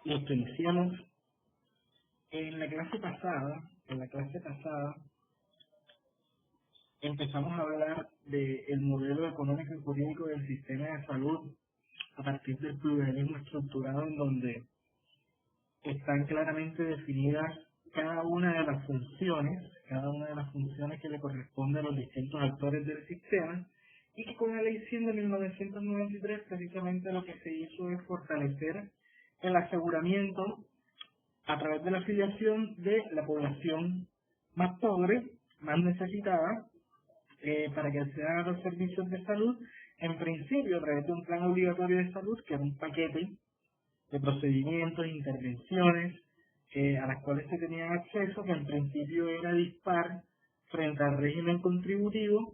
lo que iniciamos en la clase pasada, empezamos a hablar del modelo económico y jurídico del sistema de salud a partir del pluralismo estructurado, en donde están claramente definidas cada una de las funciones que le corresponde a los distintos actores del sistema, y que con la ley 100 de 1993 precisamente lo que se hizo es fortalecer el aseguramiento a través de la afiliación de la población más pobre, más necesitada, para que accedan a los servicios de salud, en principio a través de un plan obligatorio de salud, que era un paquete de procedimientos e intervenciones a las cuales se tenían acceso, que en principio era dispar frente al régimen contributivo,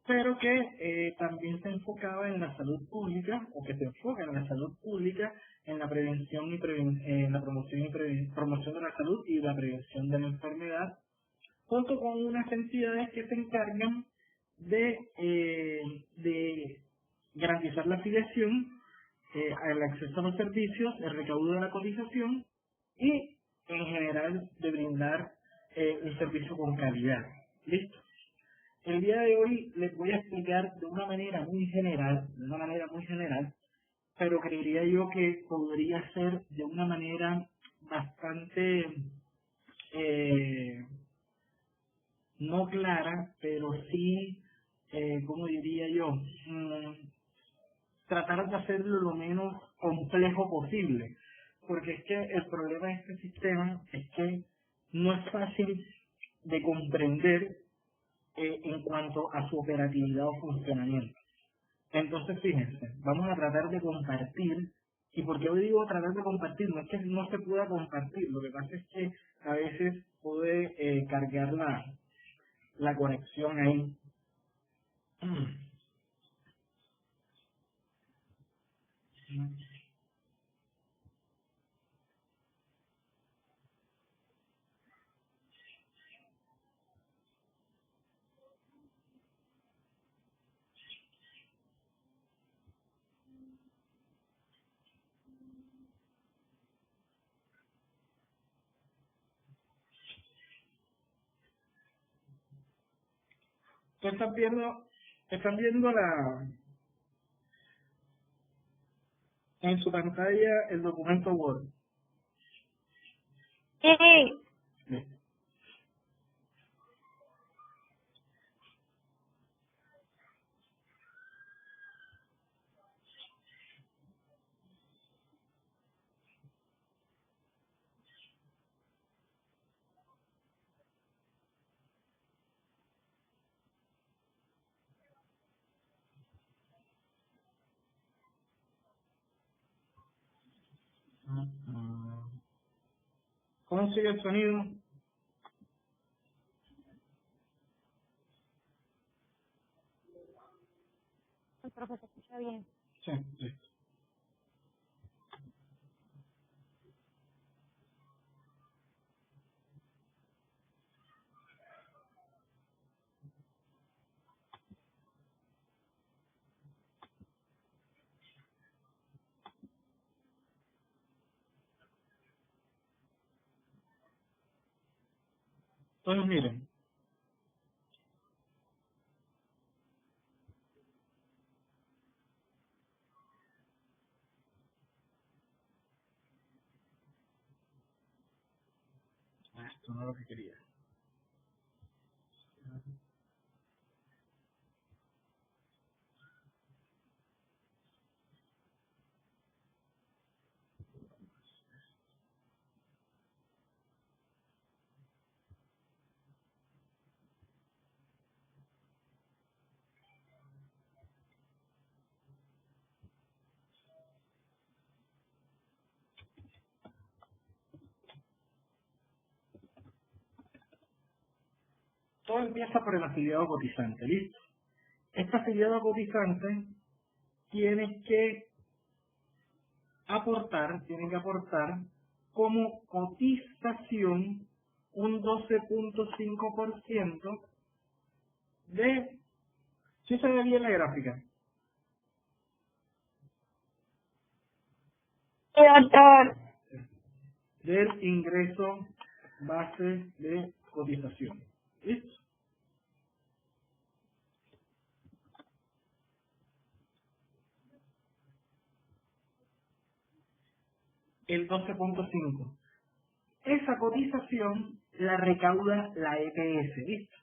pero que también se enfocaba en la salud pública, o que se enfoca en la salud pública, en la prevención y en la promoción de la salud y la prevención de la enfermedad, junto con unas entidades que se encargan de garantizar la afiliación, el acceso a los servicios, el recaudo de la cotización y, en general, de brindar un servicio con calidad. ¿Listo? El día de hoy les voy a explicar de una manera muy general, pero creería yo que podría ser de una manera bastante no clara, pero sí, ¿cómo diría yo? Tratar de hacerlo lo menos complejo posible, porque es que el problema de este sistema es que no es fácil de comprender en cuanto a su operatividad o funcionamiento. Entonces, fíjense, vamos a tratar de compartir. ¿Y por qué hoy digo tratar de compartir? No es que no se pueda compartir, lo que pasa es que a veces puede cargar la conexión ahí. Ustedes están viendo en su pantalla el documento Word. Sí. Listo. ¿Cómo sigue el sonido? El profe se escucha bien. Sí, listo. Entonces, miren, esto no es lo que quería. Todo empieza por el afiliado cotizante, ¿listo? Este afiliado cotizante tiene que aportar como cotización un 12.5% de... ¿Sí se ve bien la gráfica? Sí, doctor. del ingreso base de cotización. ¿Listo? El 12.5. Esa cotización la recauda la EPS. ¿Listo?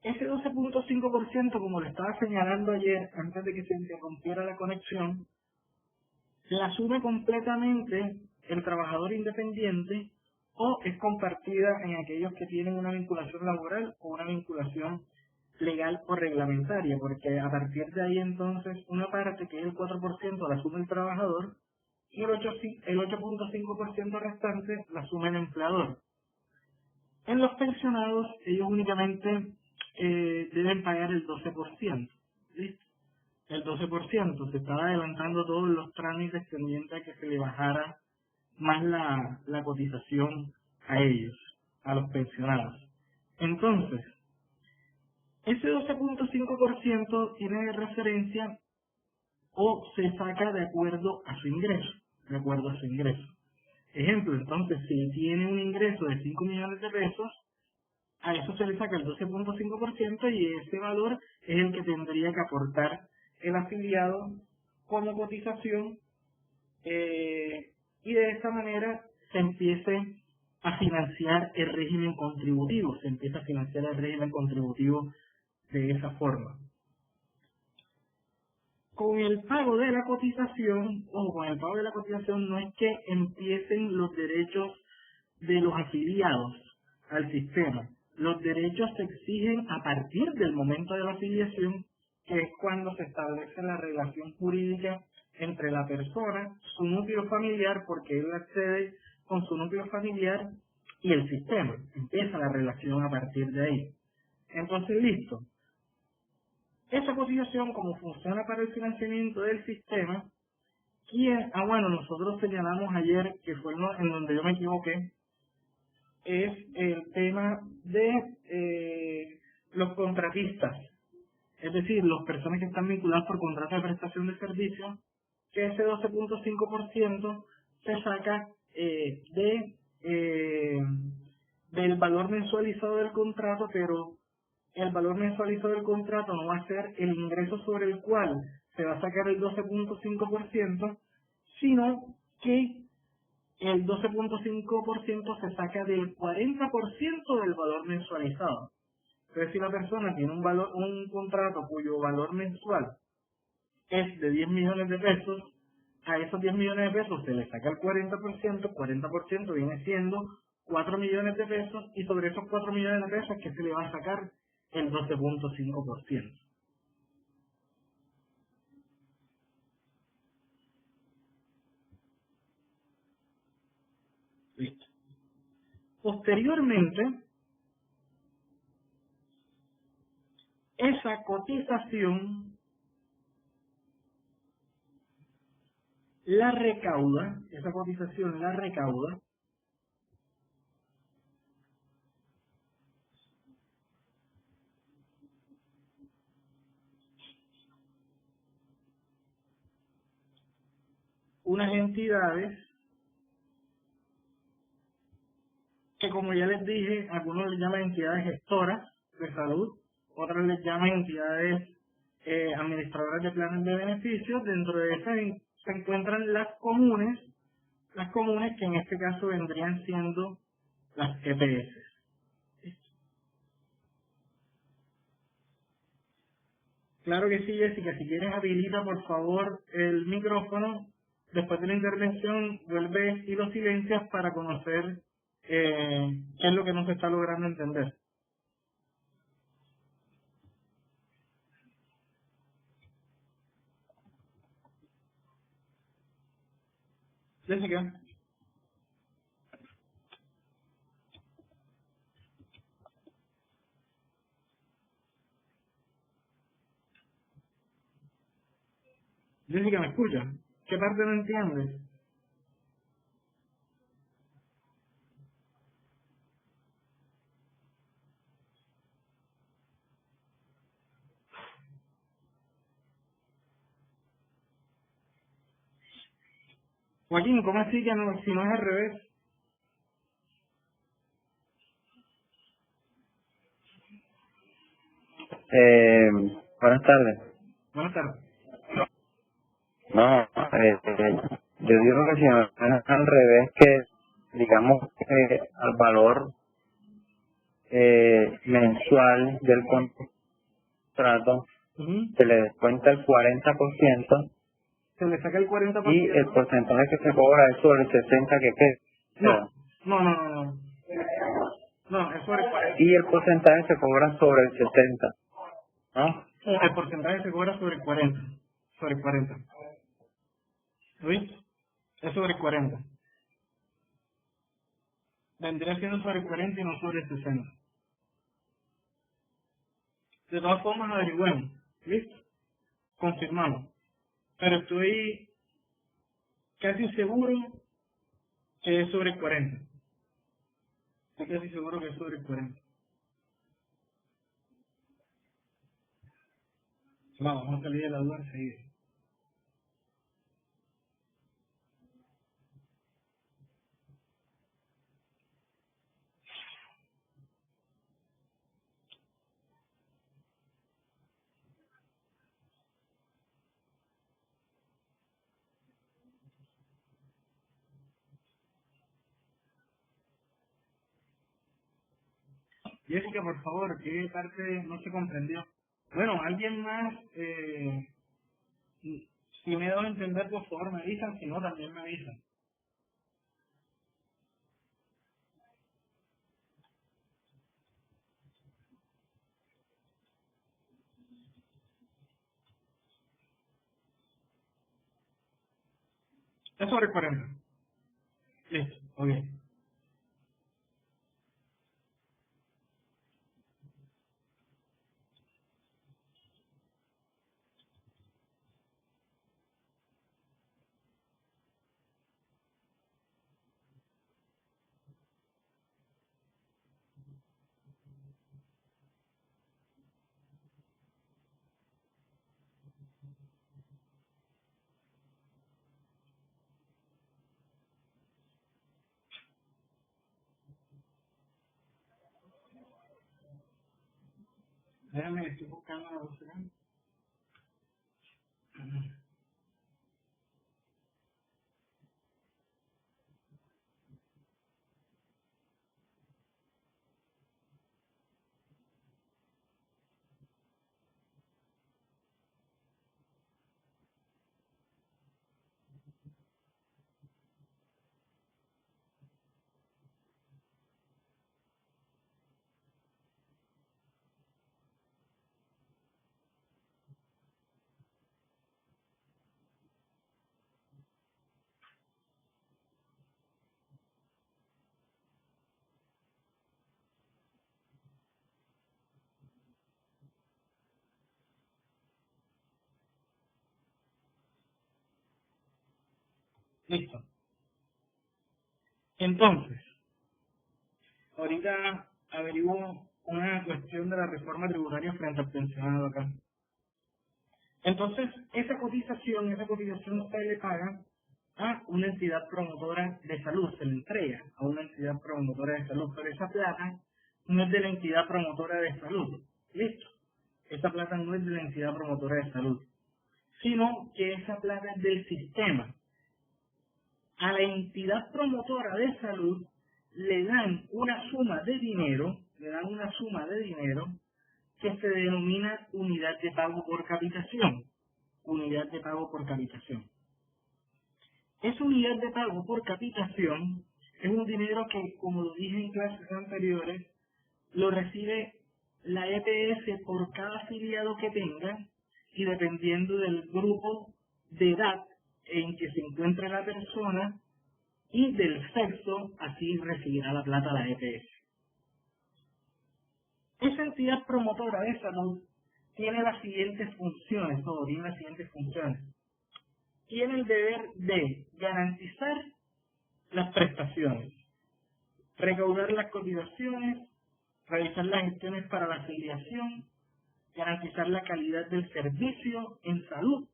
Ese 12.5%, como le estaba señalando ayer, antes de que se interrumpiera la conexión, la asume completamente el trabajador independiente o es compartida en aquellos que tienen una vinculación laboral o una vinculación legal o reglamentaria, porque a partir de ahí entonces una parte que es el 4% la asume el trabajador y el 8.5% restante la asume el empleador. En los pensionados ellos únicamente deben pagar el 12%. ¿Listo? El 12%, se estaba adelantando todos los trámites pendientes a que se le bajara más la cotización a ellos, a los pensionados. Entonces, ese 12.5% tiene de referencia o se saca de acuerdo a su ingreso, de acuerdo a su ingreso. Ejemplo, entonces, si tiene un ingreso de 5 millones de pesos, a eso se le saca el 12.5% y ese valor es el que tendría que aportar el afiliado como cotización y de esta manera se empiece a financiar el régimen contributivo, de esa forma. Con el pago de la cotización, no es que empiecen los derechos de los afiliados al sistema. Los derechos se exigen a partir del momento de la afiliación, que es cuando se establece la relación jurídica entre la persona, su núcleo familiar, porque él accede con su núcleo familiar y el sistema. Empieza la relación a partir de ahí. Entonces, listo. Esa cotización, como funciona para el financiamiento del sistema, nosotros señalamos ayer, que fue en donde yo me equivoqué, es el tema de los contratistas, es decir, las personas que están vinculadas por contrato de prestación de servicios, que ese 12.5% se saca del valor mensualizado del contrato, pero el valor mensualizado del contrato no va a ser el ingreso sobre el cual se va a sacar el 12.5%, sino que el 12.5% se saca del 40% del valor mensualizado. Entonces, si la persona tiene un contrato cuyo valor mensual es de 10 millones de pesos, a esos 10 millones de pesos se le saca el 40% viene siendo 4 millones de pesos, y sobre esos 4 millones de pesos que se le va a sacar el 12.5%. Listo. Posteriormente, esa cotización la recauda unas entidades que, como ya les dije, algunos les llaman entidades gestoras de salud, otros les llaman entidades administradoras de planes de beneficios. Dentro de esas se encuentran las comunes que en este caso vendrían siendo las EPS. Claro que sí, Jessica, si quieres habilita por favor el micrófono. Después de la intervención vuelves y lo silencias para conocer qué es lo que no se está logrando entender. Jessica. Jessica, ¿me escuchas? ¿Qué parte no entiendes? Joaquín, ¿cómo así que no, si no es al revés? Eh, Buenas tardes. Buenas tardes. No, yo digo que si no es al revés, que digamos que al valor mensual del contrato Ujú. se le descuenta el 40% Se le saca el y 40%. el porcentaje que se cobra es sobre el 60% que queda. No. No, es sobre el 40. Y el porcentaje se cobra sobre el 60%, ¿no? El porcentaje se cobra sobre el 40. Sobre el 40. ¿Viste? Es sobre el 40. Vendría siendo sobre el 40 y no sobre el 60. De todas formas, averigüemos. ¿Listo? Confirmamos. Pero estoy casi seguro que es sobre el 40. Estoy casi seguro que es sobre el 40. Vamos a salir de la duda enseguida. Jessica, por favor, ¿qué parte no se comprendió? Bueno, alguien más, si me he dado a entender, por favor me avisan, si no, también me avisan. Es sobre 40. Listo, ok. Déjame, estoy buscando la opción. Listo. Entonces, ahorita averiguo una cuestión de la reforma tributaria frente al pensionado acá. Entonces, esa cotización se le paga a una entidad promotora de salud, se le entrega a una entidad promotora de salud, pero esa plata no es de la entidad promotora de salud. ¿Listo? Esa plata no es de la entidad promotora de salud, sino que esa plata es del sistema. A la entidad promotora de salud le dan una suma de dinero, que se denomina unidad de pago por capitación. Unidad de pago por capitación. Esa unidad de pago por capitación es un dinero que, como lo dije en clases anteriores, lo recibe la EPS por cada afiliado que tenga y dependiendo del grupo de edad en que se encuentra la persona y del sexo, así recibirá la plata la EPS. Esa entidad promotora de salud tiene las siguientes funciones, Tiene el deber de garantizar las prestaciones, recaudar las cotizaciones, realizar las gestiones para la afiliación, garantizar la calidad del servicio en salud,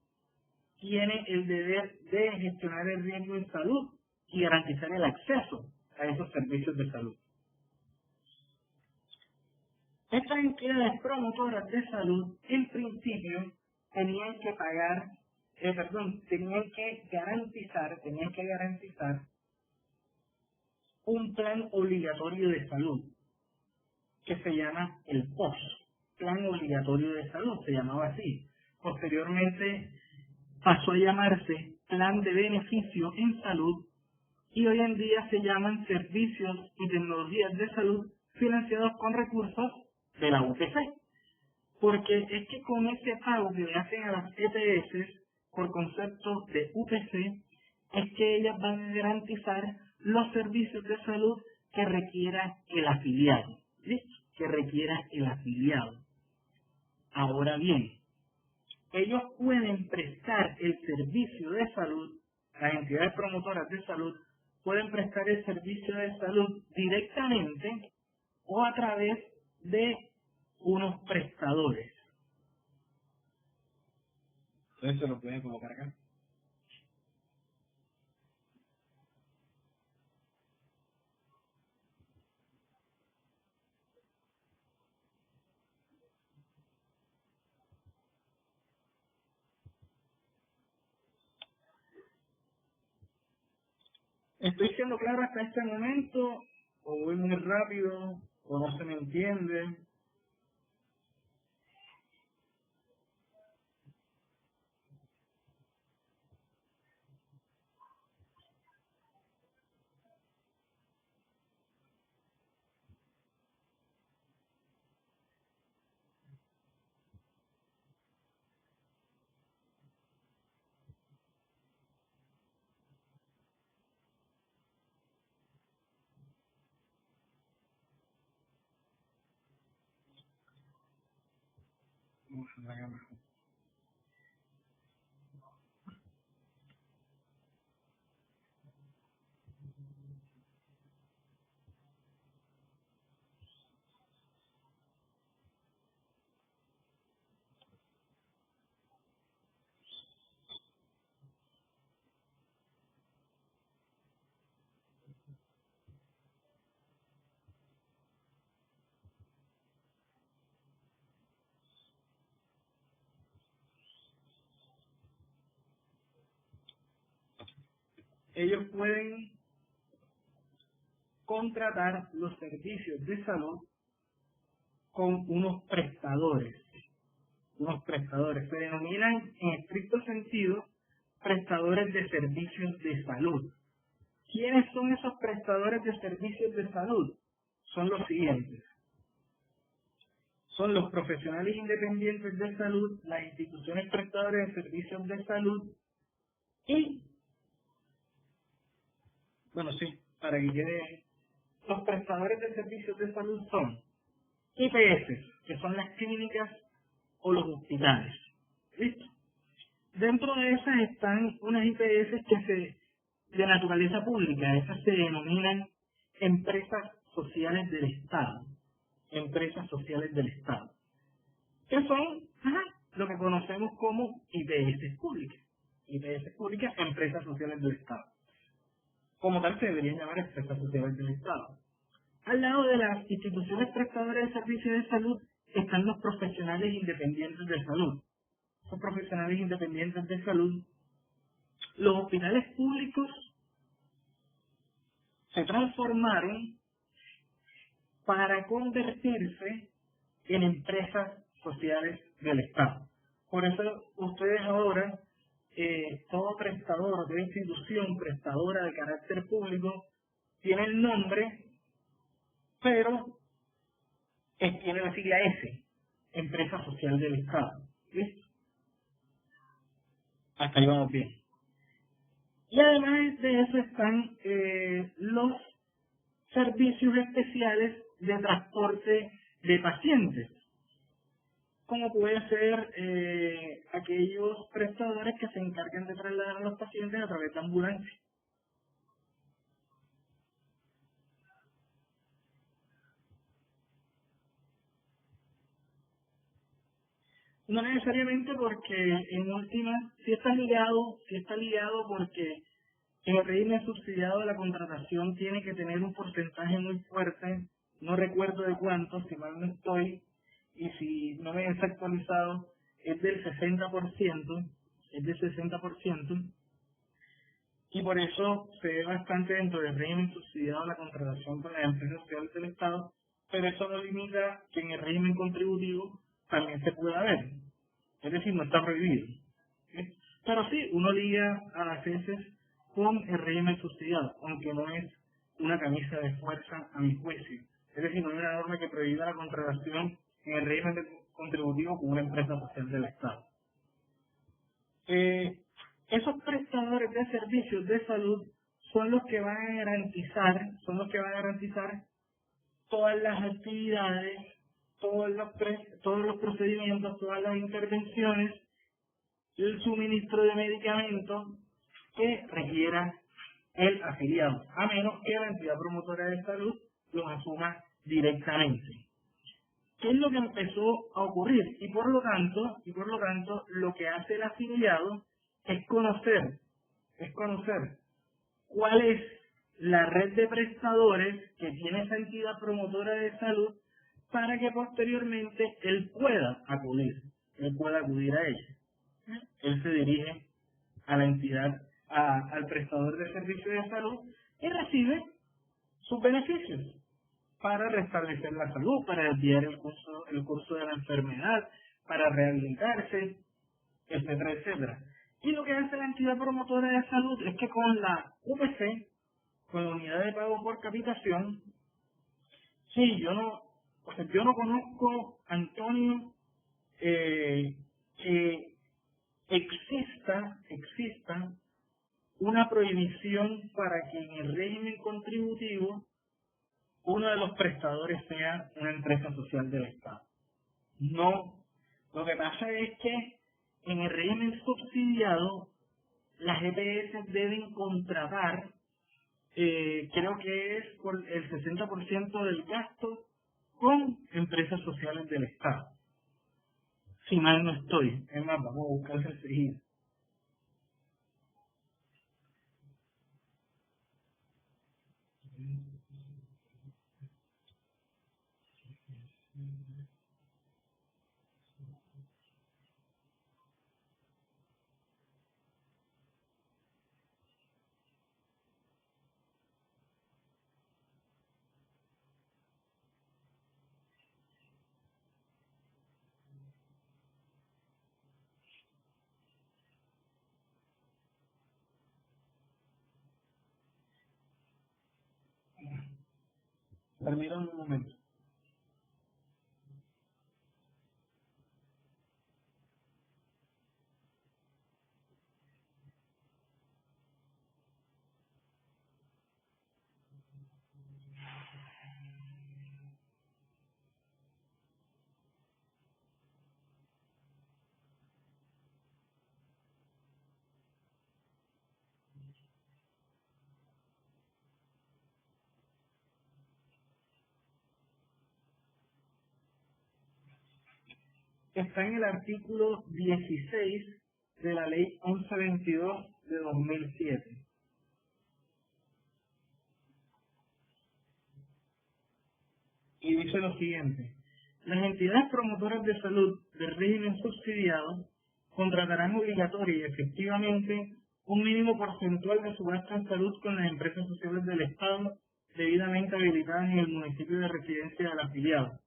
tiene el deber de gestionar el riesgo en salud y garantizar el acceso a esos servicios de salud. Estas entidades promotoras de salud, en principio, tenían que garantizar un plan obligatorio de salud, que se llama el POS, Plan Obligatorio de Salud, se llamaba así. Posteriormente pasó a llamarse Plan de Beneficio en Salud y hoy en día se llaman Servicios y Tecnologías de Salud financiados con recursos de la UPC. Porque es que con ese pago que le hacen a las EPS por concepto de UPC, es que ellas van a garantizar los servicios de salud que requiera el afiliado. ¿Listo? Que requiera el afiliado. Ahora bien, ellos pueden prestar el servicio de salud, las entidades promotoras de salud pueden prestar el servicio de salud directamente o a través de unos prestadores. Entonces se lo pueden colocar acá. ¿Estoy siendo claro hasta este momento? ¿O voy muy rápido? ¿O no se me entiende? Vamos a ver acá. Ellos pueden contratar los servicios de salud con unos prestadores. Se denominan en estricto sentido prestadores de servicios de salud. ¿Quiénes son esos prestadores de servicios de salud? Son los siguientes. Son los profesionales independientes de salud, las instituciones prestadoras de servicios de salud y, para que quede, los prestadores de servicios de salud son IPS, que son las clínicas o los hospitales. ¿Listo? Dentro de esas están unas IPS de naturaleza pública, esas se denominan empresas sociales del Estado. Empresas sociales del Estado. Que son lo que conocemos como IPS públicas. IPS públicas, empresas sociales del Estado. Como tal se deberían llamar empresas sociales del Estado. Al lado de las instituciones prestadoras de servicios de salud están los profesionales independientes de salud. Los profesionales independientes de salud, los hospitales públicos se transformaron para convertirse en empresas sociales del Estado. Por eso ustedes ahora, todo prestador o toda institución prestadora de carácter público tiene el nombre, pero tiene la sigla S, Empresa Social del Estado. ¿Listo? Hasta ahí vamos bien. Y además de eso están los servicios especiales de transporte de pacientes, como puede ser aquellos prestadores que se encargan de trasladar a los pacientes a través de ambulancia. No necesariamente, porque en última sí está ligado porque en el régimen subsidiado de la contratación tiene que tener un porcentaje muy fuerte no recuerdo de cuánto, si mal no estoy, y si no me he actualizado, es del 60%, es del 60%, y por eso se ve bastante dentro del régimen subsidiado la contratación con las empresas sociales del Estado, pero eso no limita que en el régimen contributivo también se pueda ver, es decir, no está prohibido. ¿Sí? Pero sí, uno liga a las veces con el régimen subsidiado, aunque no es una camisa de fuerza a mi juicio. Es decir, no hay una norma que prohíba la contratación en el régimen contributivo con una empresa social del Estado. Esos prestadores de servicios de salud son los que van a garantizar, todas las actividades, todos los procedimientos, todas las intervenciones, el suministro de medicamentos que requiera el afiliado, a menos que la entidad promotora de salud los asuma directamente. ¿Qué es lo que empezó a ocurrir? Y por lo tanto, lo que hace el afiliado es conocer cuál es la red de prestadores que tiene esa entidad promotora de salud para que posteriormente él pueda acudir a ella. Él se dirige a la entidad, al prestador de servicios de salud y recibe sus beneficios para restablecer la salud, para desviar el curso de la enfermedad, para rehabilitarse, etcétera, etcétera. Y lo que hace la entidad promotora de salud es que con la UPC, con la unidad de pago por capitación, sí, yo no conozco, Antonio, que exista una prohibición para que en el régimen contributivo uno de los prestadores sea una empresa social del Estado. No, lo que pasa es que en el régimen subsidiado las EPS deben contratar, creo que es por el 60% del gasto con empresas sociales del Estado. Si mal no estoy, es más, vamos a buscarse enseguida. Permítanme un momento. Está en el artículo 16 de la ley 1122 de 2007. Y dice lo siguiente: las entidades promotoras de salud del régimen subsidiado contratarán obligatoria y efectivamente un mínimo porcentual de su gasto en salud con las empresas sociales del Estado debidamente habilitadas en el municipio de residencia del afiliado,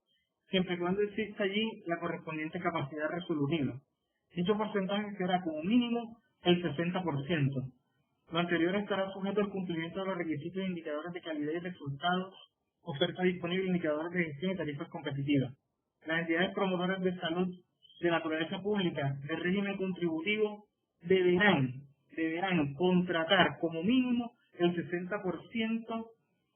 siempre y cuando exista allí la correspondiente capacidad resolutiva. Dicho porcentaje será como mínimo el 60%. Lo anterior estará sujeto al cumplimiento de los requisitos e indicadores de calidad y resultados, oferta disponible, indicadores de gestión y tarifas competitivas. Las entidades promotoras de salud de naturaleza pública del régimen contributivo deberán contratar como mínimo el 60%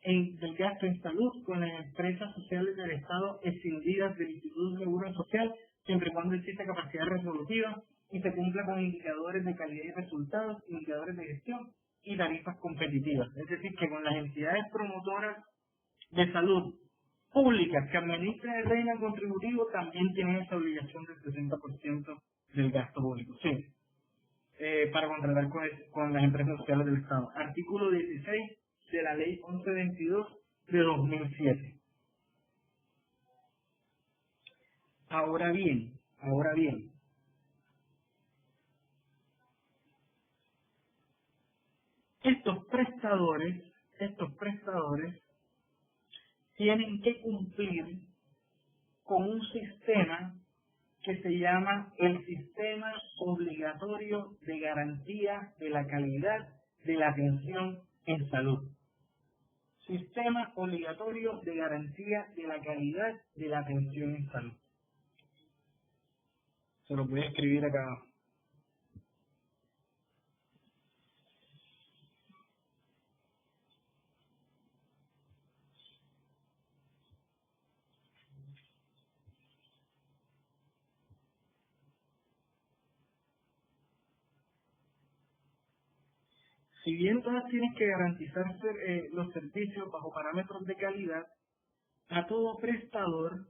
del gasto en salud con las empresas sociales del Estado escindidas del Instituto de Seguro Social, siempre y cuando exista capacidad resolutiva y se cumpla con indicadores de calidad y resultados, indicadores de gestión y tarifas competitivas. Es decir, que con las entidades promotoras de salud públicas que administran el régimen contributivo también tienen esa obligación del 60% del gasto público. Sí, para contratar con las empresas sociales del Estado. Artículo 16 de la ley 1122 de 2007. Ahora bien, estos prestadores tienen que cumplir con un sistema que se llama el Sistema Obligatorio de Garantía de la Calidad de la Atención en Salud. Sistema Obligatorio de Garantía de la Calidad de la Atención en Salud. Se lo voy a escribir acá abajo. Si bien todas tienen que garantizar los servicios bajo parámetros de calidad, a todo prestador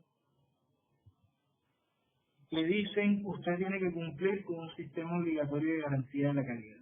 le dicen usted tiene que cumplir con un sistema obligatorio de garantía de la calidad.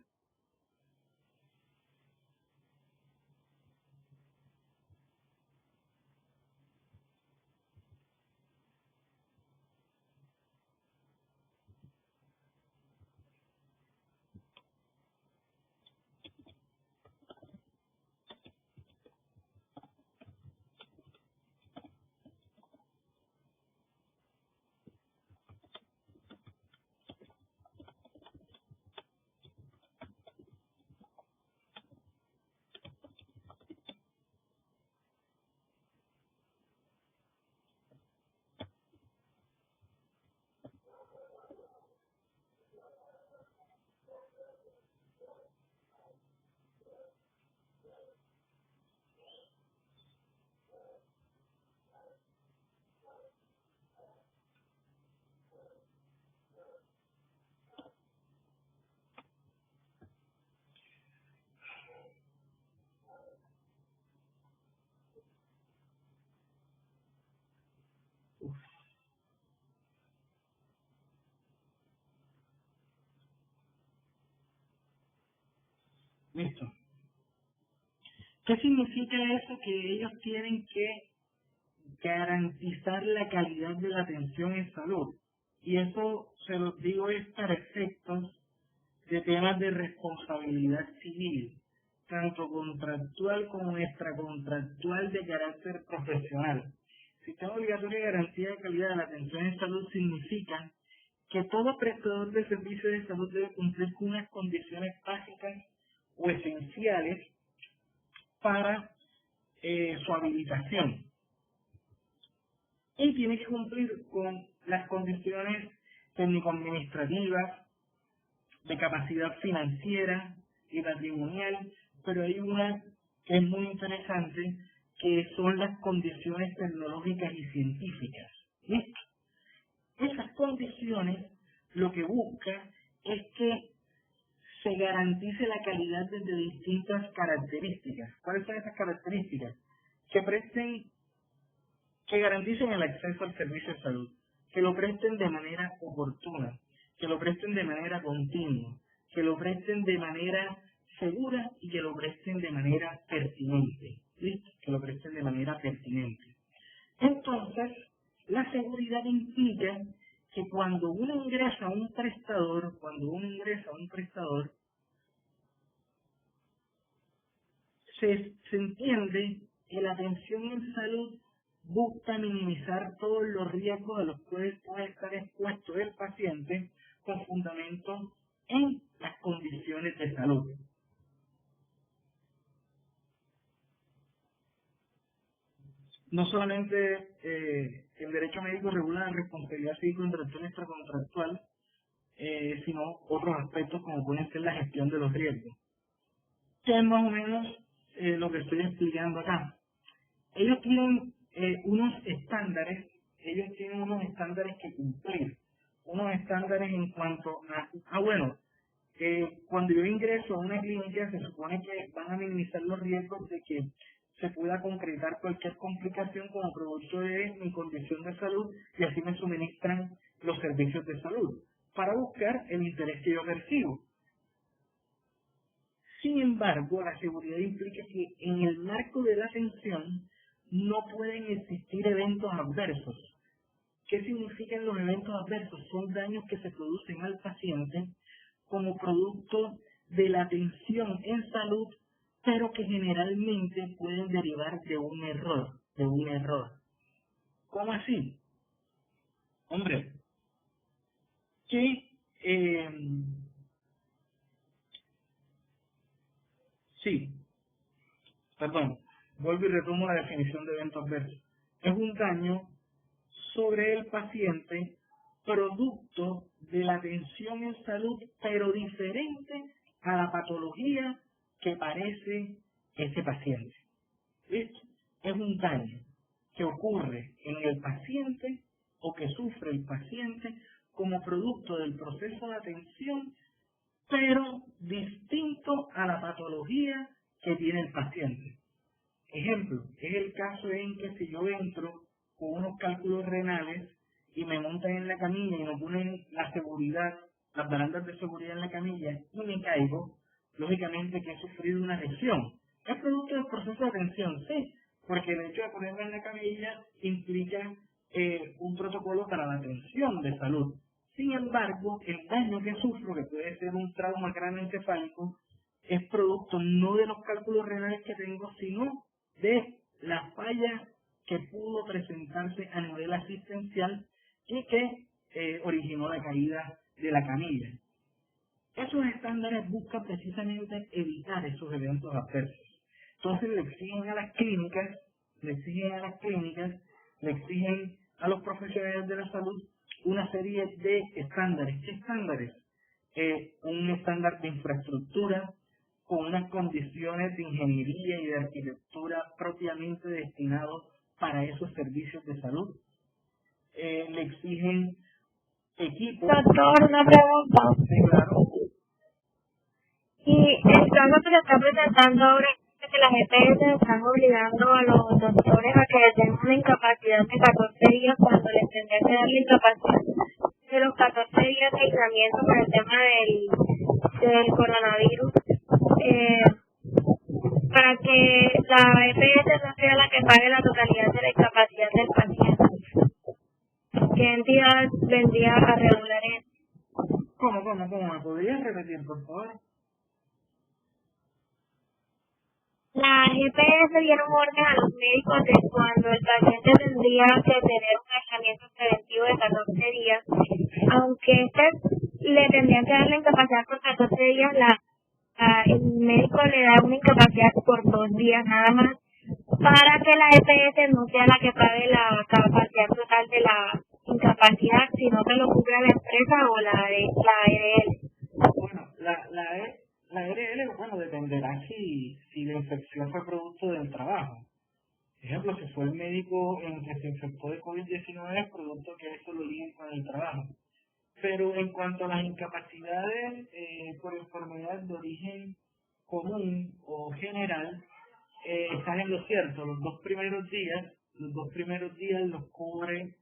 Listo. ¿Qué significa eso? Que ellos tienen que garantizar la calidad de la atención en salud. Y eso se los digo es para efectos de temas de responsabilidad civil, tanto contractual como extracontractual de carácter profesional. Sistema obligatorio de garantía de calidad de la atención en salud significa que todo prestador de servicios de salud debe cumplir con unas condiciones básicas o esenciales para su habilitación. Y tiene que cumplir con las condiciones técnico-administrativas, de capacidad financiera y patrimonial, pero hay una que es muy interesante, que son las condiciones tecnológicas y científicas. ¿Listo? Esas condiciones lo que busca es que se garantice la calidad desde distintas características. ¿Cuáles son esas características? Que garanticen el acceso al servicio de salud, que lo presten de manera oportuna, que lo presten de manera continua, que lo presten de manera segura y que lo presten de manera pertinente. ¿Listo? Que lo presten de manera pertinente. Entonces, la seguridad implica que cuando uno ingresa a un prestador, se entiende que la atención en salud busca minimizar todos los riesgos a los cuales puede estar expuesto el paciente con fundamento en las condiciones de salud. No solamente el derecho médico regula la responsabilidad civil contractual y extracontractual, sino otros aspectos como pueden ser la gestión de los riesgos. Que es más o menos lo que estoy explicando acá. Ellos tienen unos estándares que cumplir, unos estándares en cuanto a cuando yo ingreso a una clínica se supone que van a minimizar los riesgos de que se pueda concretar cualquier complicación como producto de mi condición de salud y así me suministran los servicios de salud para buscar el interés que yo percibo. Sin embargo, la seguridad implica que en el marco de la atención no pueden existir eventos adversos ¿Qué significan los eventos adversos? Son daños que se producen al paciente como producto de la atención en salud, pero que generalmente pueden derivar de un error. ¿Cómo así? Hombre, que sí, perdón, vuelvo y retomo la definición de evento adverso. Es un daño sobre el paciente producto de la atención en salud, pero diferente a la patología que padece ese paciente. ¿Listo? Es un daño que ocurre en el paciente o que sufre el paciente como producto del proceso de atención, pero distinto a la patología que tiene el paciente. Ejemplo, es el caso en que si yo entro con unos cálculos renales y me montan en la camilla y me ponen la seguridad, las barandas de seguridad en la camilla y me caigo, lógicamente que he sufrido una lesión. Es producto del proceso de atención, sí, porque el hecho de ponerme en la camilla implica un protocolo para la atención de salud. Sin embargo, el daño que sufro, que puede ser un trauma cráneoencefálico, es producto no de los cálculos renales que tengo, sino de la falla que pudo presentarse a nivel asistencial y que originó la caída de la camilla. Esos estándares buscan precisamente evitar esos eventos adversos. Entonces le exigen a las clínicas, le exigen a los profesionales de la salud una serie de estándares. ¿Qué estándares? Un estándar de infraestructura con unas condiciones de ingeniería y de arquitectura propiamente destinados para esos servicios de salud. Le exigen equipos. Doctor, una pregunta. Sí, claro. Y el caso que se está presentando ahora es que las EPS están obligando a los doctores a que tengan una incapacidad de 14 días cuando les tendrían que dar la incapacidad de los 14 días de aislamiento por el tema del coronavirus, para que la EPS no sea la que pague la totalidad de la incapacidad del paciente. ¿Qué entidad vendría a regular eso? ¿Cómo? ¿Me podrías repetir, por favor? La EPS dieron orden a los médicos de cuando el paciente tendría que tener un aislamiento preventivo de 14 días, aunque le tendrían que dar la incapacidad por 14 días, el médico le da una incapacidad por 2 días nada más, para que la EPS no sea la que pague la capacidad total de la incapacidad, sino que lo cubra la empresa o la ARL. Bueno, la ARL, bueno, dependerá si la infección fue producto del trabajo. Por ejemplo, si fue el médico en que se infectó de COVID-19, es producto que eso lo liguen con el trabajo. Pero en cuanto a las incapacidades por enfermedad de origen común o general, están en lo cierto. Los dos primeros días los cubre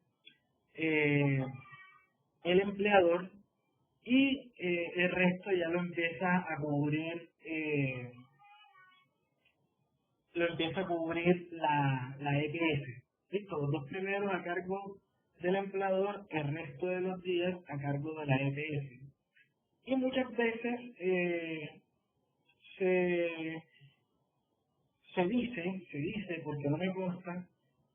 el empleador y el resto ya lo empieza a cubrir la EPS. ¿Listo? Los dos primeros a cargo del empleador, el resto de los días a cargo de la EPS. Y muchas veces se dice, porque no me consta,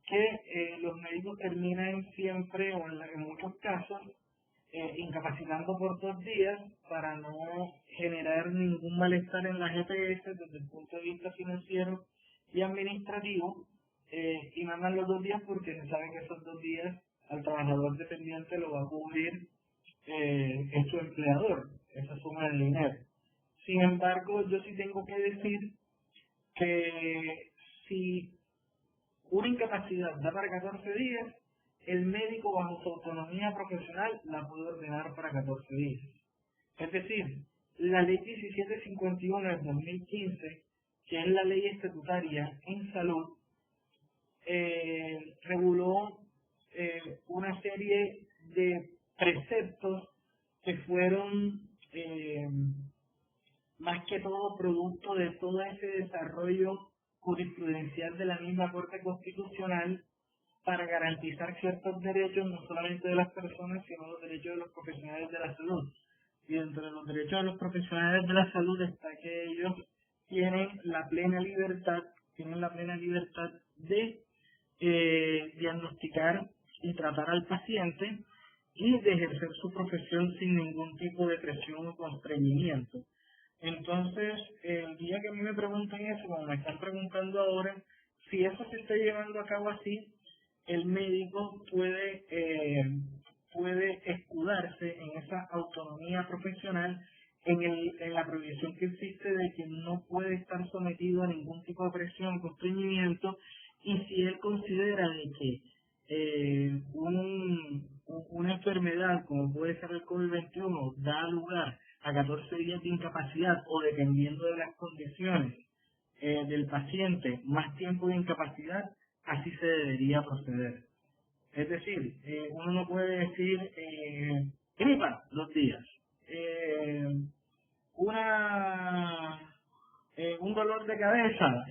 que los médicos terminan siempre, o en muchos casos, incapacitando por 2 días para no generar ningún malestar en las EPS desde el punto de vista financiero y administrativo, y mandan los 2 días porque se sabe que esos 2 días al trabajador dependiente lo va a cubrir es su empleador, esa suma de dinero. Sin embargo, yo sí tengo que decir que si una incapacidad da para 14 días, el médico bajo su autonomía profesional la puede ordenar para 14 días. Es decir, la ley 1751 del 2015, que es la ley estatutaria en salud, reguló una serie de preceptos que fueron más que todo producto de todo ese desarrollo jurisprudencial de la misma Corte Constitucional, para garantizar ciertos derechos, no solamente de las personas, sino los derechos de los profesionales de la salud. Y entre los derechos de los profesionales de la salud está que ellos tienen la plena libertad de diagnosticar y tratar al paciente y de ejercer su profesión sin ningún tipo de presión o constreñimiento. Entonces, el día que a mí me preguntan eso, como me están preguntando ahora, si eso se está llevando a cabo así, el médico puede escudarse en esa autonomía profesional, en la prohibición que existe de que no puede estar sometido a ningún tipo de presión o constreñimiento, y si él considera de que una enfermedad como puede ser el COVID-21 da lugar a 14 días de incapacidad o, dependiendo de las condiciones del paciente, más tiempo de incapacidad, así se debería proceder. Es decir, uno no puede decir gripa 2 días, un dolor de cabeza,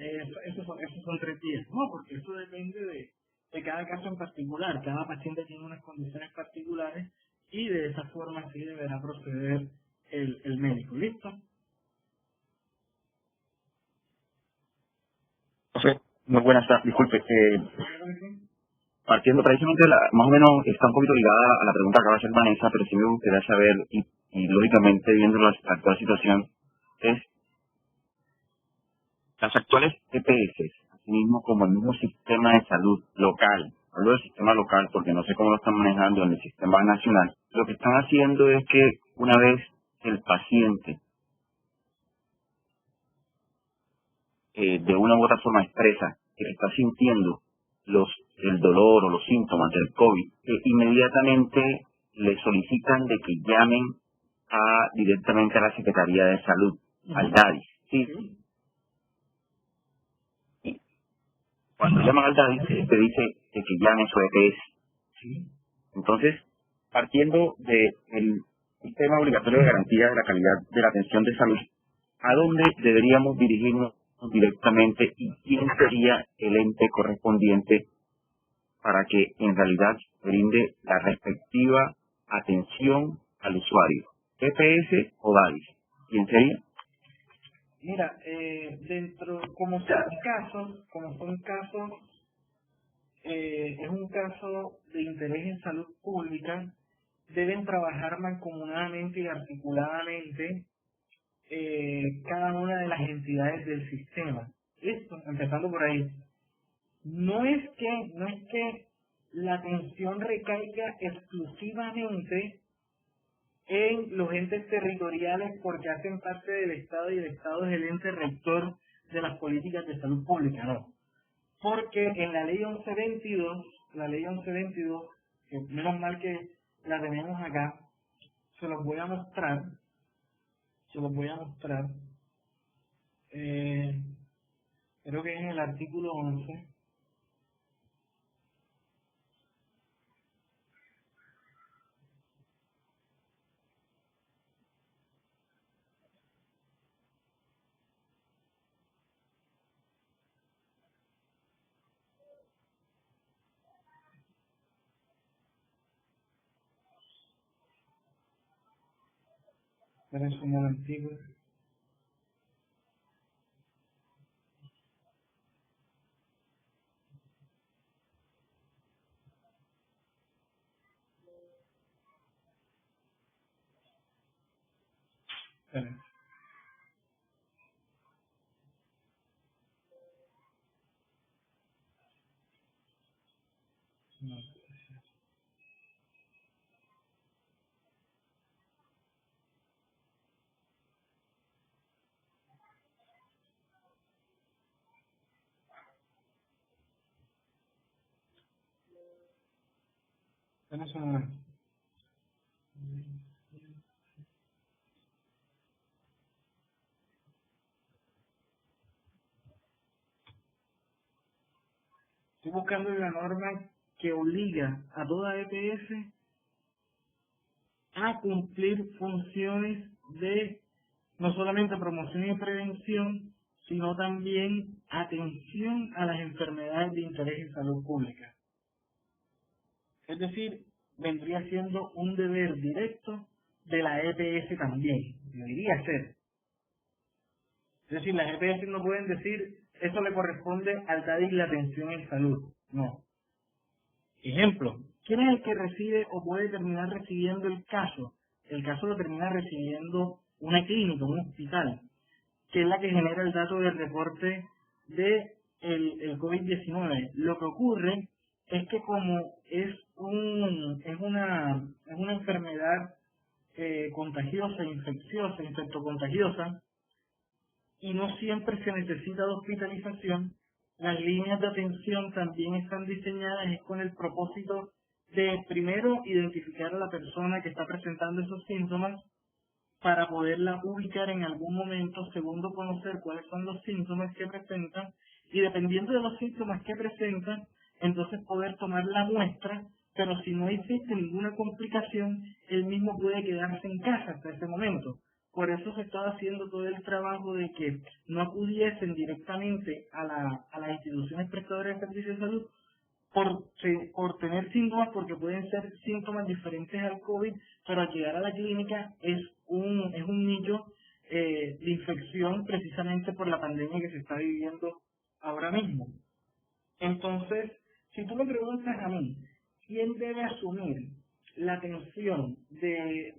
esos son 3 días. No, porque eso depende de cada caso en particular. Cada paciente tiene unas condiciones particulares y de esa forma sí deberá proceder el médico. ¿Listo? José, muy buenas tardes. Disculpe, partiendo precisamente, más o menos está un poquito ligada a la pregunta que acaba de hacer Vanessa, pero sí me gustaría saber, y lógicamente viendo la actual situación, es las actuales EPS, así mismo como el mismo sistema de salud local. Hablo del sistema local porque no sé cómo lo están manejando en el sistema nacional. Lo que están haciendo es que una vez el paciente de una u otra forma expresa que está sintiendo el dolor o los síntomas del COVID, inmediatamente le solicitan de que llamen directamente a la Secretaría de Salud, al DADIS. ¿Sí? Y cuando llaman al DADIS, te dice de que llame su EPS. Sí. Entonces, partiendo del sistema obligatorio de garantía de la calidad de la atención de salud, ¿a dónde deberíamos dirigirnos directamente y quién sería el ente correspondiente para que en realidad brinde la respectiva atención al usuario? ¿EPS o DADIS? ¿Quién sería? Mira, como son casos, es un caso de interés en salud pública, deben trabajar mancomunadamente y articuladamente cada una de las entidades del sistema. Listo, empezando por ahí. No es que la atención recaiga exclusivamente en los entes territoriales porque hacen parte del Estado y el Estado es el ente rector de las políticas de salud pública, no. Porque en la ley 1122, que menos mal que la tenemos acá, se los voy a mostrar. Creo que es en el artículo 11. Esperen un momentico. Esperen. No. Esperen un momento. Estoy buscando la norma que obliga a toda EPS a cumplir funciones de no solamente promoción y prevención, sino también atención a las enfermedades de interés en salud pública. Es decir, vendría siendo un deber directo de la EPS también, debería ser. Es decir, las EPS no pueden decir, eso le corresponde al DADI y la atención en salud. No. Ejemplo, ¿quién es el que recibe o puede terminar recibiendo el caso? El caso lo termina recibiendo una clínica, un hospital, que es la que genera el dato del reporte de el COVID-19. Lo que ocurre es que como es una enfermedad contagiosa, infecciosa, infectocontagiosa, y no siempre se necesita de hospitalización, las líneas de atención también están diseñadas con el propósito de, primero, identificar a la persona que está presentando esos síntomas para poderla ubicar en algún momento, segundo, conocer cuáles son los síntomas que presentan, y dependiendo de los síntomas que presentan, entonces poder tomar la muestra, pero si no existe ninguna complicación, él mismo puede quedarse en casa hasta ese momento. Por eso se estaba haciendo todo el trabajo de que no acudiesen directamente a las instituciones prestadoras de servicios de salud por tener síntomas, porque pueden ser síntomas diferentes al COVID, pero al llegar a la clínica es un nicho de infección precisamente por la pandemia que se está viviendo ahora mismo. Entonces, si tú me preguntas a mí, ¿quién debe asumir la atención de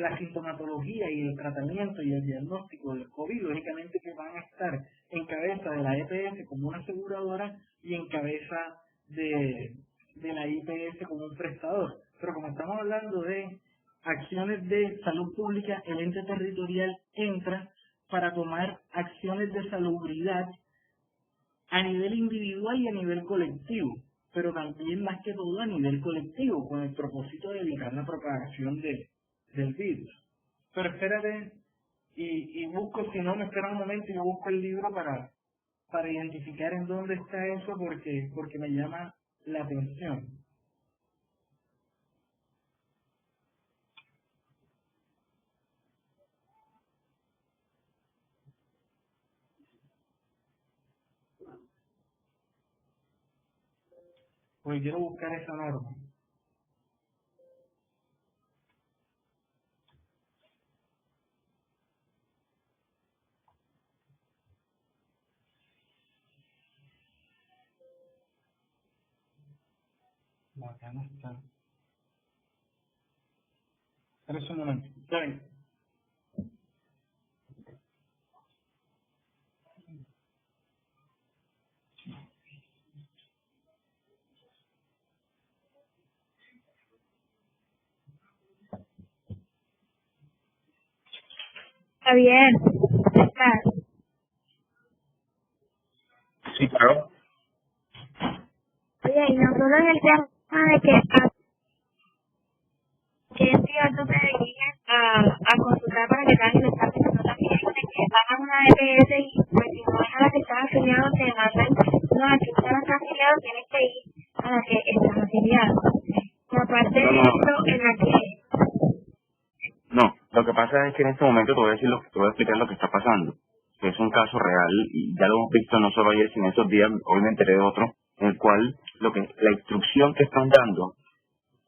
la sintomatología y el tratamiento y el diagnóstico del COVID? Lógicamente que van a estar en cabeza de la EPS como una aseguradora y en cabeza de la IPS como un prestador. Pero como estamos hablando de acciones de salud pública, el ente territorial entra para tomar acciones de salubridad a nivel individual y a nivel colectivo, pero también más que todo a nivel colectivo, con el propósito de evitar la propagación del virus. Pero espérate, y busco, si no me espera un momento y yo busco el libro para identificar en dónde está eso, porque me llama la atención. Porque quiero buscar esa norma. No, acá no está. Espera un momento. Ya ven. Javier, ¿estás? Sí, claro. Oye, y nosotros en el tema de que a qué entidad tú te diriges a consultar para que te hagan el examen, no también de que vas a una EPS y pues si no es a la que estás afiliado te mandan, no, aquí usted no está afiliado, tienes que ir a la que estás afiliado. Y aparte de eso, en la que... No, lo que pasa es que en este momento te voy a explicar lo que está pasando. Que es un caso real y ya lo hemos visto no solo ayer, sino estos días, hoy me enteré de otro, en el cual la instrucción que están dando,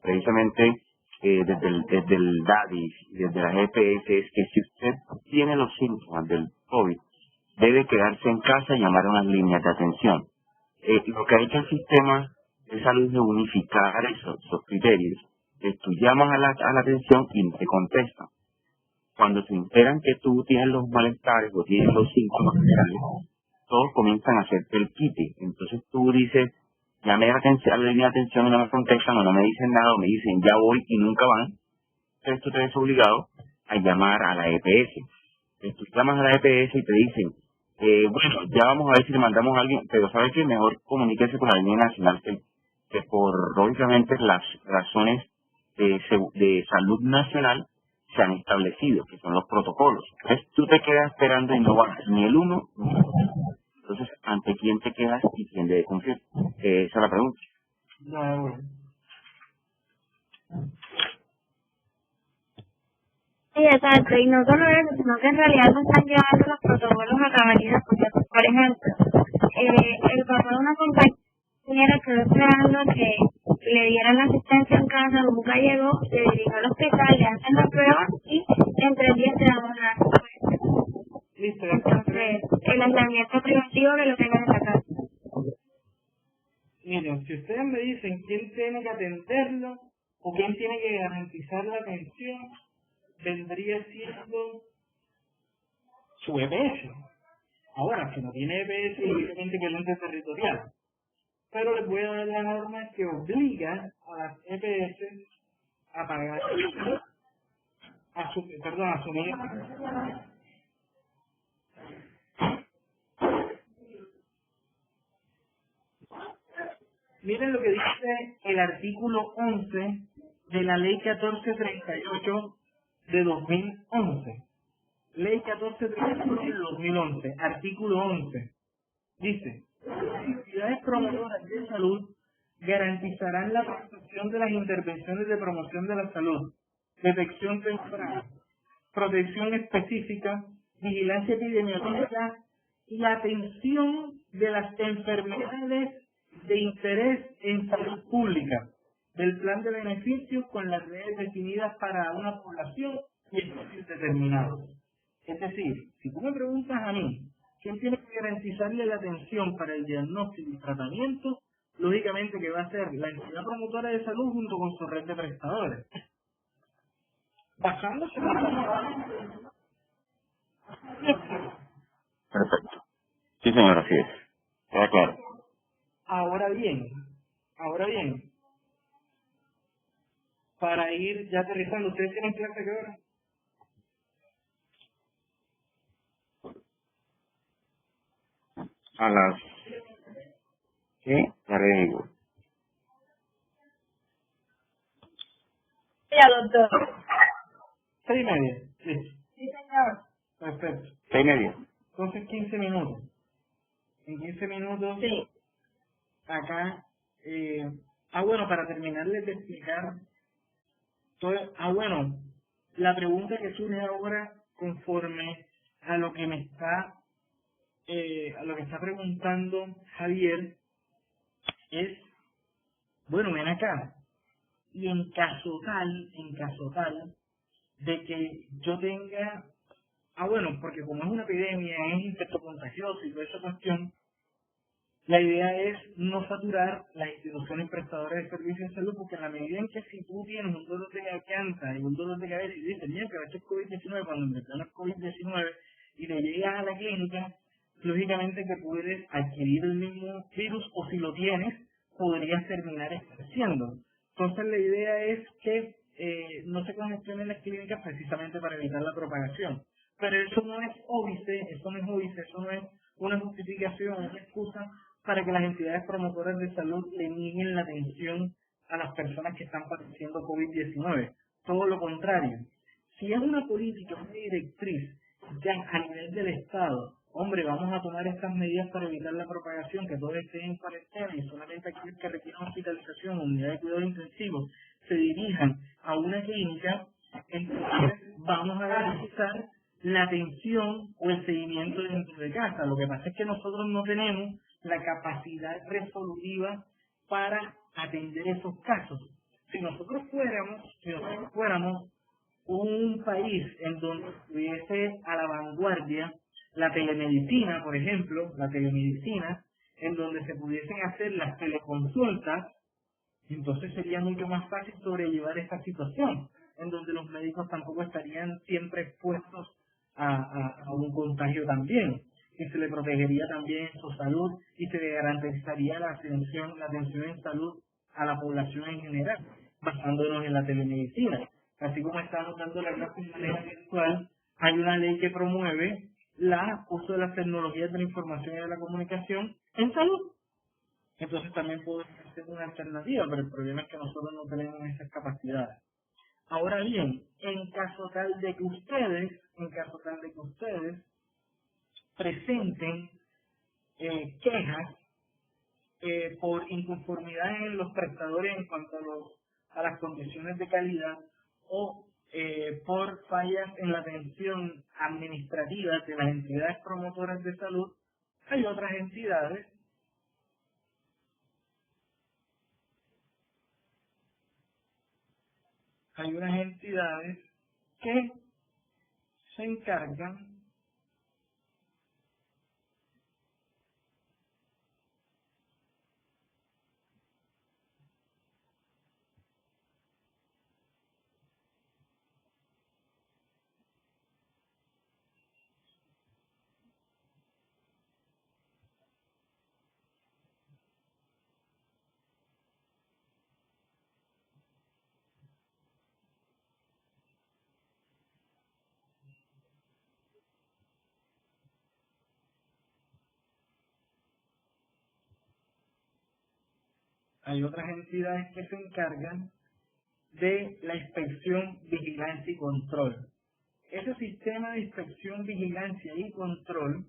precisamente desde el DADI y desde la EPS, es que si usted tiene los síntomas del COVID, debe quedarse en casa y llamar a unas líneas de atención. Lo que ha hecho el sistema de salud de unificar esos criterios, es tú llamas a la atención y no te contestan. Cuando se enteran que tú tienes los malestares o tienes los síntomas generales, todos comienzan a hacerte el quite. Entonces tú dices, llamé a la línea de atención y no me contestan o no me dicen nada o me dicen ya voy y nunca van. Entonces tú te ves obligado a llamar a la EPS. Entonces tú llamas a la EPS y te dicen, bueno, ya vamos a ver si le mandamos a alguien, pero ¿sabes qué? Mejor comuníquese con la línea nacional que por, lógicamente, las razones de salud nacional se han establecido, que son los protocolos. Entonces tú te quedas esperando y no vas ni el uno ni el otro. Entonces, ¿ante quién te quedas y quién debe confiar? Esa es la pregunta. No, bueno. Sí, exacto, y no solo eso, sino que en realidad no están llevando los protocolos a cabalidad, porque, por ejemplo, el papá de una compañera quedó esperando que dieran la asistencia en casa, nunca llegó, se dirige al hospital, le hacen la prueba y en 3 días se dan una respuesta. Listo, Entonces, el aislamiento preventivo que lo tengan en la casa. miren, si ustedes me dicen quién tiene que atenderlo o quién tiene que garantizar la atención, vendría siendo su EPS. Ahora, si no tiene EPS, obviamente que el ente territorial. Pero les voy a dar la norma que obliga a las EPS a pagar, a asumir. Miren lo que dice el artículo 11 de la Ley 1438 de 2011. Ley 1438 de 2011, artículo 11. Dice, las entidades promotoras de salud garantizarán la prestación de las intervenciones de promoción de la salud, detección temprana, protección específica, vigilancia epidemiológica y atención de las enfermedades de interés en salud pública, del plan de beneficios con las redes definidas para una población y espacios determinados. Es decir, si tú me preguntas a mí, ¿quién tiene que garantizarle la atención para el diagnóstico y tratamiento? Lógicamente que va a ser la entidad promotora de salud junto con su red de prestadores. Basándose en Perfecto. Sí, señor, así es. Queda claro. Ahora bien, para ir ya aterrizando, ¿ustedes tienen clase qué hora? A las... Sí, ya le digo. Ya, doctor. 6:30. Listo. Sí, señor. Perfecto. 6:30. Entonces 15 minutos. En 15 minutos, Sí. acá, bueno, para terminarles de explicar, bueno, la pregunta que surge ahora conforme a lo que me está, a lo que está preguntando Javier es, bueno, ven acá, y en caso tal, de que yo tenga, bueno, porque como es una epidemia, es infectocontagioso y toda esa cuestión, la idea es no saturar las instituciones prestadoras de servicios de salud, porque en la medida en que si tú tienes un dolor de garganta y un dolor de cabeza y dices, mira, pero esto es COVID-19, cuando en verdad no es COVID-19, y te llegas a la clínica, lógicamente que puedes adquirir el mismo virus, o si lo tienes, podrías terminar esparciendo. Entonces la idea es que no se congestionen las clínicas precisamente para evitar la propagación. Pero eso no es óbice, eso no es una justificación, una excusa para que las entidades promotoras de salud le nieguen la atención a las personas que están padeciendo COVID-19. Todo lo contrario. Si es una política, una directriz, ya a nivel del Estado, hombre, vamos a tomar estas medidas para evitar la propagación, que todos estén en cuarentena y solamente aquellos que requieran hospitalización o unidad de cuidado intensivo se dirijan a una clínica, entonces vamos a garantizar la atención o el seguimiento dentro de casa. Lo que pasa es que nosotros no tenemos la capacidad resolutiva para atender esos casos. Si nosotros fuéramos un país en donde estuviese a la vanguardia la telemedicina, por ejemplo, en donde se pudiesen hacer las teleconsultas, entonces sería mucho más fácil sobrellevar esta situación, en donde los médicos tampoco estarían siempre expuestos a un contagio también, y se le protegería también su salud y se le garantizaría la atención en salud a la población en general, basándonos en la telemedicina. Así como estamos dando la clase de manera virtual, hay una ley que promueve el uso de las tecnologías de la información y de la comunicación en salud. Entonces también puede ser una alternativa, pero el problema es que nosotros no tenemos esas capacidades. Ahora bien, en caso tal de que ustedes presenten quejas por inconformidad en los prestadores en cuanto a las condiciones de calidad o por fallas en la atención administrativa de las entidades promotoras de salud, hay otras entidades hay unas entidades que se encargan hay otras entidades que se encargan de la inspección, vigilancia y control. Ese sistema de inspección, vigilancia y control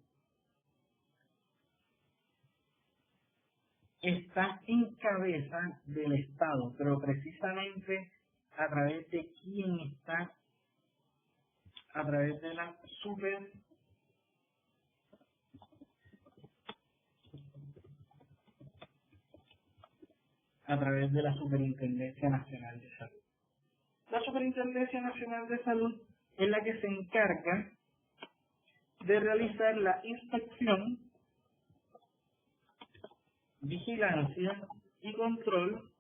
está en cabeza del Estado, pero precisamente a través de quién está, a través de la Superintendencia Nacional de Salud. La Superintendencia Nacional de Salud es la que se encarga de realizar la inspección, vigilancia y control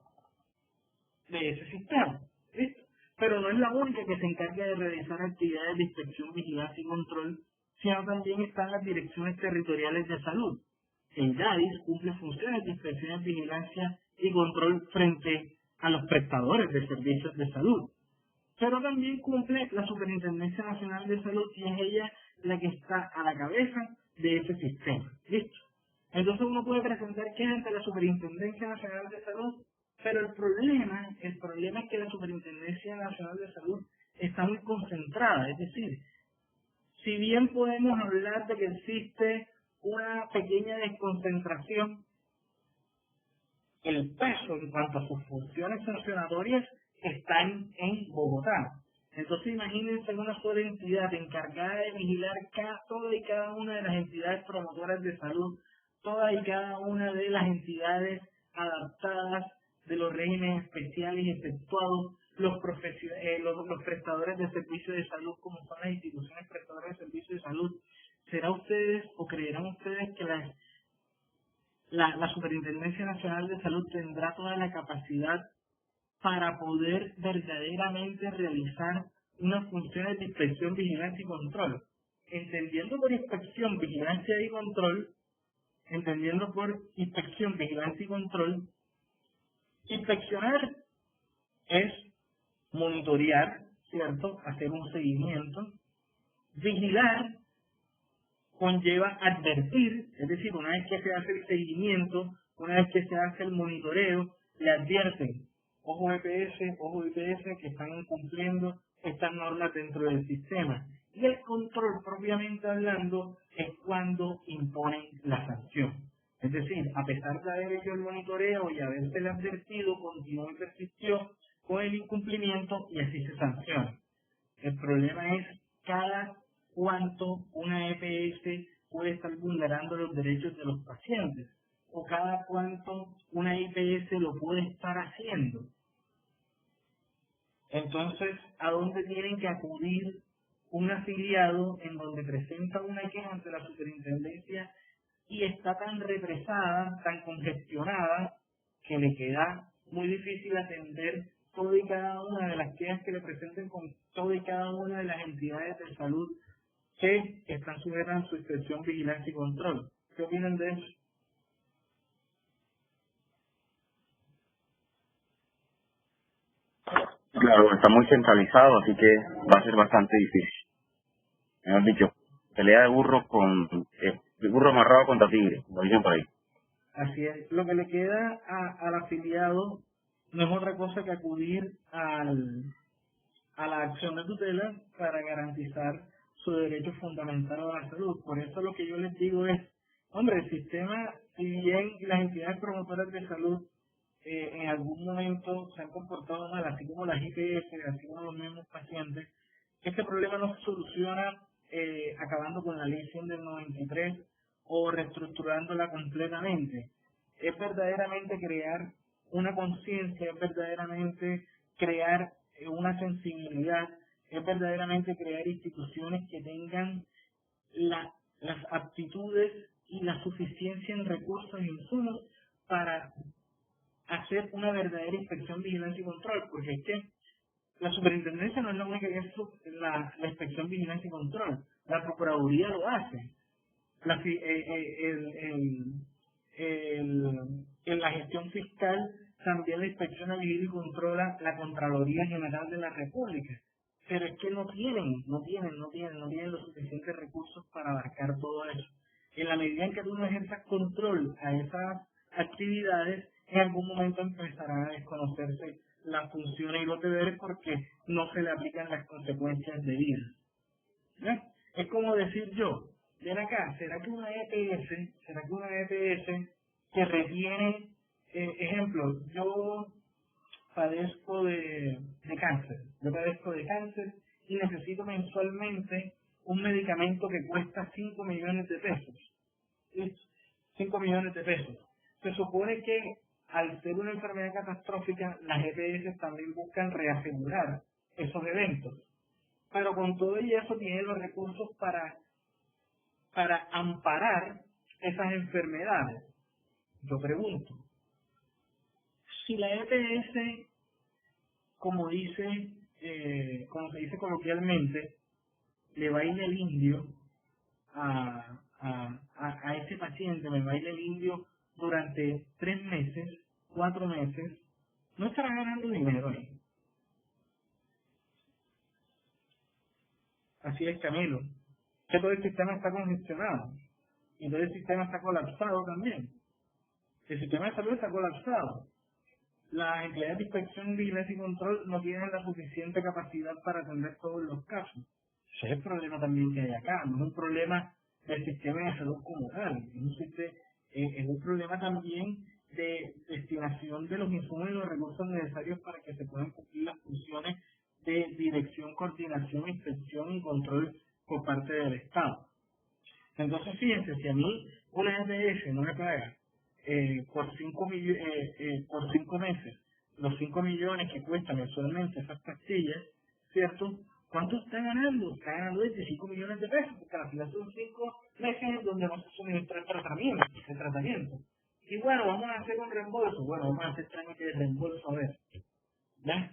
de ese sistema. ¿Listo? Pero no es la única que se encarga de realizar actividades de inspección, vigilancia y control, sino también están las direcciones territoriales de salud. El DADIS cumple funciones de inspección, vigilancia y control frente a los prestadores de servicios de salud. Pero también cumple la Superintendencia Nacional de Salud y es ella la que está a la cabeza de ese sistema. ¿Listo? Entonces uno puede presentar quejas ante la Superintendencia Nacional de Salud, pero el problema es que la Superintendencia Nacional de Salud está muy concentrada. Es decir, si bien podemos hablar de que existe una pequeña desconcentración, el peso en cuanto a sus funciones sancionatorias están en Bogotá. Entonces imagínense una sola entidad encargada de vigilar toda y cada una de las entidades promotoras de salud, todas y cada una de las entidades adaptadas de los regímenes especiales efectuados, los prestadores de servicios de salud, como son las instituciones prestadoras de servicios de salud. ¿Será ustedes o creerán ustedes que la Superintendencia Nacional de Salud tendrá toda la capacidad para poder verdaderamente realizar unas funciones de inspección, vigilancia y control? Entendiendo por inspección, vigilancia y control, inspeccionar es monitorear, ¿cierto? Hacer un seguimiento. Vigilar conlleva advertir, es decir, una vez que se hace el seguimiento, una vez que se hace el monitoreo, le advierten, ojo IPS, que están incumpliendo estas normas dentro del sistema. Y el control, propiamente hablando, es cuando imponen la sanción. Es decir, a pesar de haber hecho el monitoreo y habérsele advertido, continuó y persistió con el incumplimiento y así se sanciona. El problema es cada cuánto una EPS puede estar vulnerando los derechos de los pacientes o cada cuánto una IPS lo puede estar haciendo. Entonces, ¿a dónde tienen que acudir un afiliado en donde presenta una queja ante la superintendencia y está tan represada, tan congestionada, que le queda muy difícil atender toda y cada una de las quejas que le presenten con toda y cada una de las entidades de salud que están sujetas a su inspección, vigilancia y control? ¿Qué opinan de eso? Claro, está muy centralizado, así que va a ser bastante difícil. Mejor dicho, pelea de burro amarrado contra tigre, lo dicen por ahí. Así es. Lo que le queda al afiliado no es otra cosa que acudir a la acción de tutela para garantizar su derecho fundamental a la salud. Por eso lo que yo les digo es, hombre, el sistema, si bien las entidades promotoras de salud en algún momento se han comportado mal, así como las IPS, así como los mismos pacientes, este problema no se soluciona acabando con la ley 100 del 93 o reestructurándola completamente. Es verdaderamente crear una conciencia, es verdaderamente crear una sensibilidad, es verdaderamente crear instituciones que tengan las aptitudes y la suficiencia en recursos e insumos para hacer una verdadera inspección, vigilancia y control, porque es que la superintendencia no es la única que hace la inspección, vigilancia y control, la Procuraduría lo hace, en la gestión fiscal también la inspección, vigila y controla la Contraloría General de la República, pero es que no tienen los suficientes recursos para abarcar todo eso. En la medida en que tú no ejerzas control a esas actividades, en algún momento empezarán a desconocerse las funciones y los deberes porque no se le aplican las consecuencias debidas. ¿Ves? Es como decir yo, ven acá, ¿será que una EPS que retiene, ejemplo, yo padezco de cáncer y necesito mensualmente un medicamento que cuesta 5 millones de pesos? ¿Listo? 5 millones de pesos. Se supone que al ser una enfermedad catastrófica, las EPS también buscan reasegurar esos eventos. Pero con todo y eso tienen los recursos para amparar esas enfermedades. Yo pregunto, si la EPS, como se dice coloquialmente, le baila el indio a ese paciente, me baila el indio durante 3 meses, 4 meses, no estará ganando dinero ahí. Así es, Camilo, que todo el sistema está congestionado y todo el sistema está colapsado también. El sistema de salud está colapsado. Las entidades de inspección, vigilancia y control no tienen la suficiente capacidad para atender todos los casos. Ese es el problema también que hay acá. No es un problema del sistema de salud como tal. Es un problema también de destinación de los insumos y los recursos necesarios para que se puedan cumplir las funciones de dirección, coordinación, inspección y control por parte del Estado. Entonces, fíjense, si a mí una EPS no me paga por 5 meses los 5 millones que cuestan mensualmente esas pastillas, ¿cierto? ¿Cuánto está ganando? Está ganando 25 millones de pesos, porque al final son 5 meses donde no se suministra el tratamiento. Y bueno, vamos a hacer un reembolso. Bueno, vamos a hacer trámite de reembolso, a ver, ¿ya?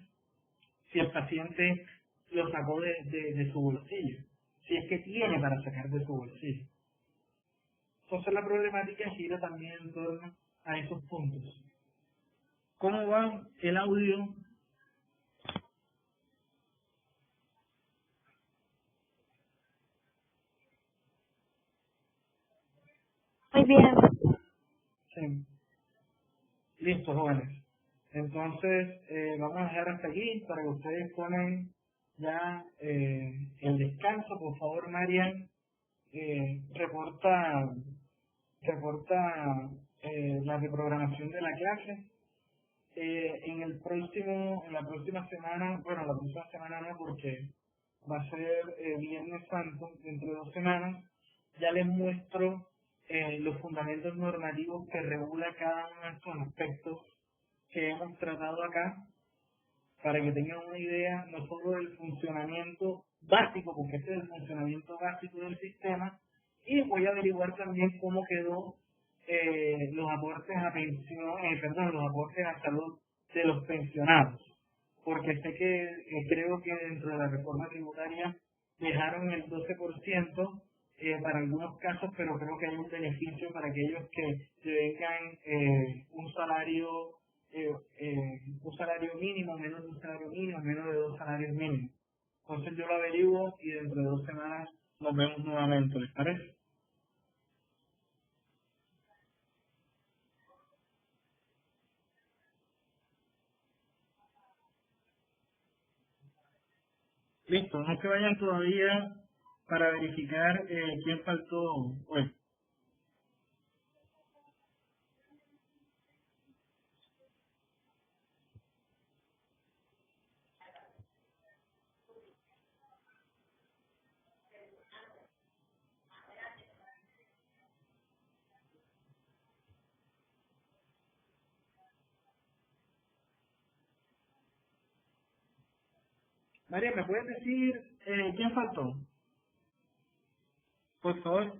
Si el paciente lo sacó de su bolsillo, si es que tiene para sacar de su bolsillo. Entonces la problemática gira también en torno a esos puntos. ¿Cómo va el audio? Muy bien. Sí. Listo, jóvenes. Entonces, vamos a dejar hasta aquí para que ustedes tomen ya el descanso. Por favor, Marian, reporta la reprogramación de la clase. En la próxima semana, bueno, la próxima semana no, porque va a ser Viernes Santo, dentro de 2 semanas, ya les muestro los fundamentos normativos que regula cada uno de estos aspectos que hemos tratado acá, para que tengan una idea no solo del funcionamiento básico, porque este es el funcionamiento básico del sistema, y voy a averiguar también cómo quedó los aportes a los aportes a salud de los pensionados, porque sé que creo que dentro de la reforma tributaria dejaron el 12% para algunos casos, pero creo que hay un beneficio para aquellos que tengan un salario mínimo, menos de un salario mínimo, menos de 2 salarios mínimos. Entonces yo lo averiguo y dentro de 2 semanas nos vemos nuevamente, ¿les parece? Listo, no se vayan todavía para verificar quién faltó hoy. María, ¿me puedes decir quién faltó? Por favor.